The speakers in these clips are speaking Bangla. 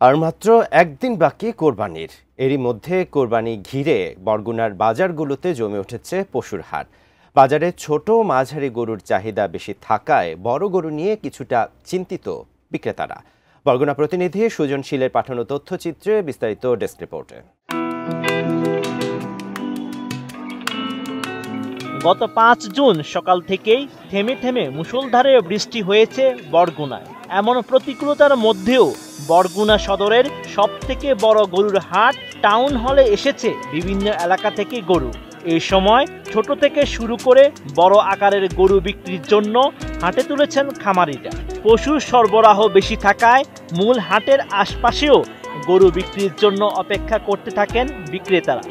আর মাত্র একদিন বাকি কোরবানির। এরই মধ্যে কোরবানি ঘিরে বরগুনার বাজারগুলোতে জমে উঠেছে পশুর হাট। বাজারে ছোট মাঝারি গরুর চাহিদা বেশি থাকায় বড় গরু নিয়ে কিছুটা চিন্তিত বিক্রেতারা। বরগুনা প্রতিনিধি সুজনশীলের পাঠানো তথ্যচিত্রে বিস্তারিত ডেস্ক রিপোর্টে। গত 5 জুন সকাল থেকেই থেমে থেমে মুষলধারে বৃষ্টি হয়েছে বরগুনায়। এমন প্রতিকূলতার মধ্যেও বরগুনা সদরের সবথেকে বড় গরুর হাট টাউন হলে এসেছে বিভিন্ন এলাকা থেকে গরু। এই সময় ছোট থেকে শুরু করে বড় আকারের গরু বিক্রির জন্য হাটে তুলেছেন খামারিরা। পশুর সরবরাহ বেশি থাকায় মূল হাটের আশপাশেও গরু বিক্রির জন্য অপেক্ষা করতে থাকেন বিক্রেতারা।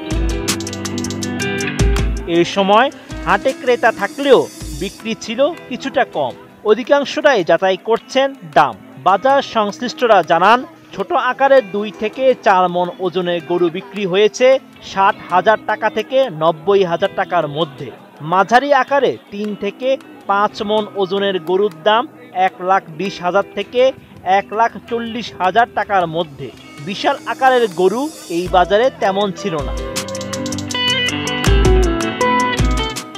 এই সময় হাটে ক্রেতা থাকলেও বিক্রি ছিল কিছুটা কম। অধিকাংশটাই যাচাই করছেন দাম। বাজার সংশ্লিষ্টরা জানান, ছোট আকারের 2 থেকে 4 মণ ওজনের গরু বিক্রি হয়েছে 60,000 টাকা থেকে 90,000 টাকার মধ্যে। মাঝারি আকারে 3 থেকে 5 মণ ওজনের গরুর দাম 1,20,000 থেকে 1,40,000 টাকার মধ্যে। বিশাল আকারের গরু এই বাজারে তেমন ছিল না।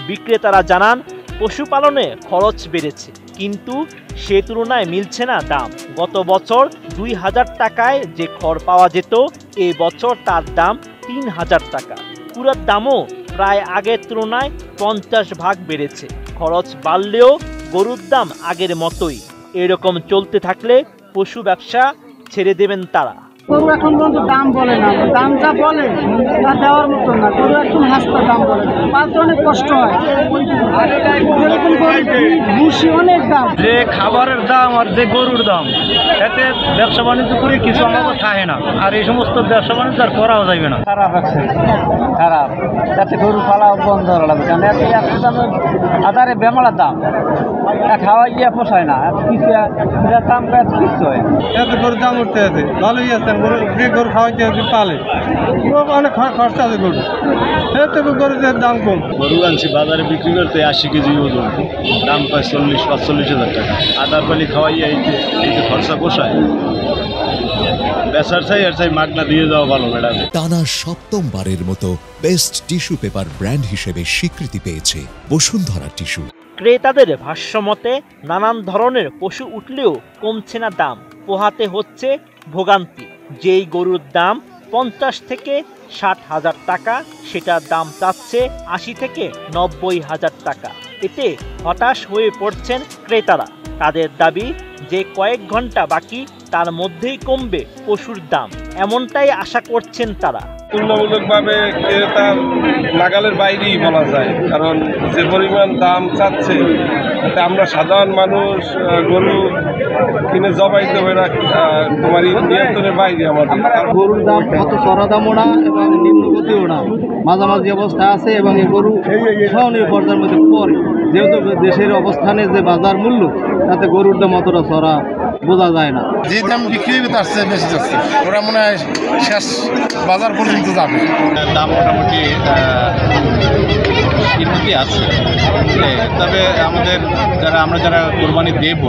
বিক্রেতারা জানান, পশুপালনে খরচ বেড়েছে, কিন্তু সে তুলনায় মিলছে না দাম। গত বছর 2,000 টাকায় যে খড় পাওয়া যেত, এ বছর তার দাম 3,000 টাকা। পুরার দামও প্রায় আগের তুলনায় 50 ভাগ বেড়েছে। খরচ বাড়লেও গরুর দাম আগের মতোই। এরকম চলতে থাকলে পশু ব্যবসা ছেড়ে দেবেন তারা। গরু এখন পর্যন্ত দাম বলে না, দাম যা বলে তা দেওয়ার মতো না। গরু একদম হাসতে দাম বলে, পালতে অনেক কষ্ট হয়। এরকম ভুসি অনেক দাম, যে খাবারের দাম আর যে গরুর দাম, এতে ব্যবসা বাণিজ্য করে কিছু আমাকে থাকে না। আর এই সমস্ত ব্যবসা বাণিজ্য আর করাও যাবে না। খারাপ আছে, খারাপ। যাতে গরু পালা বন্ধ হওয়া লাগবে, কারণ এত দামে আধারে বেমালার দাম খাওয়া গিয়ে পোষায় না। দাম কিছু হয়, এত গরুর দাম উঠতে আছে। ভালোই আছে, যে গরু খাওয়াইতে আছে পালে অনেক খরচা আছে গরু, এতে গরুদের দাম কম। গরু আনছি বাজারে বিক্রি করতে 80 কেজি ওজন, দাম পায় 40-45 হাজার টাকা। আদার পালি খাওয়াইয়া এই খরচা পোষায়। বেচার চাই আর চাই মাগনা দিয়ে যাওয়া ভালো। ম্যাডাম, টানা 7মবারের মতো বেস্ট টিস্যু পেপার ব্র্যান্ড হিসেবে স্বীকৃতি পেয়েছে বসুন্ধরা টিস্যু। ক্রেতাদের ভাষ্যমতে নানান ধরনের পশু উঠলেও কমছে না দাম, পোহাতে হচ্ছে ভোগান্তি। যেই গরুর দাম 50 থেকে 60,000 টাকা, সেটার দাম চাচ্ছে 80 থেকে 90,000 টাকা। এতে হতাশ হয়ে পড়ছেন ক্রেতারা। তাদের দাবি, যে কয়েক ঘন্টা বাকি তার মধ্যেই কমবে পশুর দাম, এমনটাই আশা করছেন তারা। তুলনামূলকভাবে ক্রেতার নাগালের বাইরেই বলা যায়, কারণ যে পরিমাণ দাম চাচ্ছে তাতে আমরা সাধারণ মানুষ গরু কিনে জবাইতে হবে না, তোমার নিয়ন্ত্রণের বাইরে আমাদের। গরুর দাম অত চড়া দামও না এবং নিম্নগতিও না, মাঝামাঝি অবস্থা আছে। এবং এই গরু সহনীয় পর্যায়ের মধ্যে পড়ে, যেহেতু দেশের অবস্থানে যে বাজার মূল্য, তাতে গরুর দাম অতটা চড়া বোঝা যায় না। যে দাম বিক্রি হবে তার চেয়ে বেশি যাচ্ছে, ওরা মনে হয় শেষ বাজার পর্যন্ত যাবে। দাম মোটামুটি উন্নতি আছে, তবে আমরা যারা কোরবানি দেব,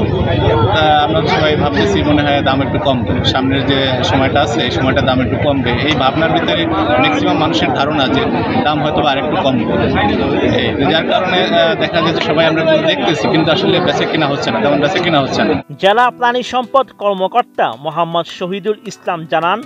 আমরা সবাই ভাবতেছি মনে হয় দাম একটু কমবে। সামনের যে সময়টা আছে, এই সময়টা দাম একটু কমবে, এই ভাবনার ভিতরে ম্যাক্সিমাম মানুষের ধারণা যে দাম হয়তো আরেকটু কমবে। যার কারণে দেখা যায় যে সবাই আমরা দেখতেছি, কিন্তু আসলে বেচে কিনা হচ্ছে না, তেমন বেচে কিনা হচ্ছে না। জেলা প্রাণী সম্পদ কর্মকর্তা মোহাম্মদ শহীদুল ইসলাম জানান,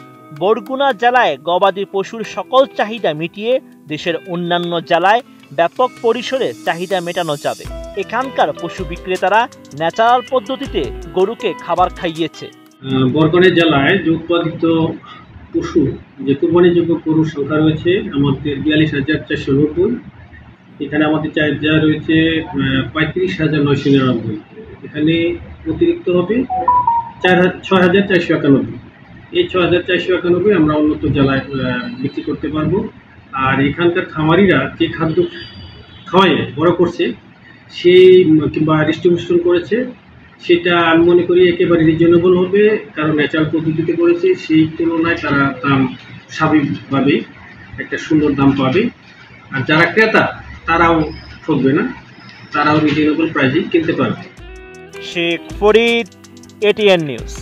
বরগুনা জেলায় গবাদি পশুর সকল চাহিদা মিটিয়ে দেশের অন্যান্য জেলায় ব্যাপক পরিসরে চাহিদা মেটানো যাবে। এখানকার পশু বিক্রেতারা ন্যাচারাল পদ্ধতিতে গরুকে খাবার খাইয়েছে। বরগুনা জেলায় উৎপাদিত পশু, যে কোরবানিযোগ্য গরুর সংখ্যা রয়েছে আমাদের 42,490। এখানে আমাদের চাহিদা রয়েছে 35,999। এখানে অতিরিক্ত হবে 6,491। এই 6,491 আমরা উন্নত জেলায় বিক্রি করতে পারবো। আর এখানকার খামারিরা যে খাদ্য খাওয়ায় বড় করছে, সেই কিংবা ডিস্ট্রিবিউশন করেছে, সেটা আমি মনে করি একেবারে রিজনেবল হবে, কারণ ন্যাচারাল পদ্ধতিতে করেছে। সেই তুলনায় তারা দাম স্বাভাবিকভাবেই একটা সুন্দর দাম পাবে। আর যারা ক্রেতা তারাও ঠকবে না, তারাও রিজনেবল প্রাইসে কিনতে পারবে। Sheikh Farid, ATN news.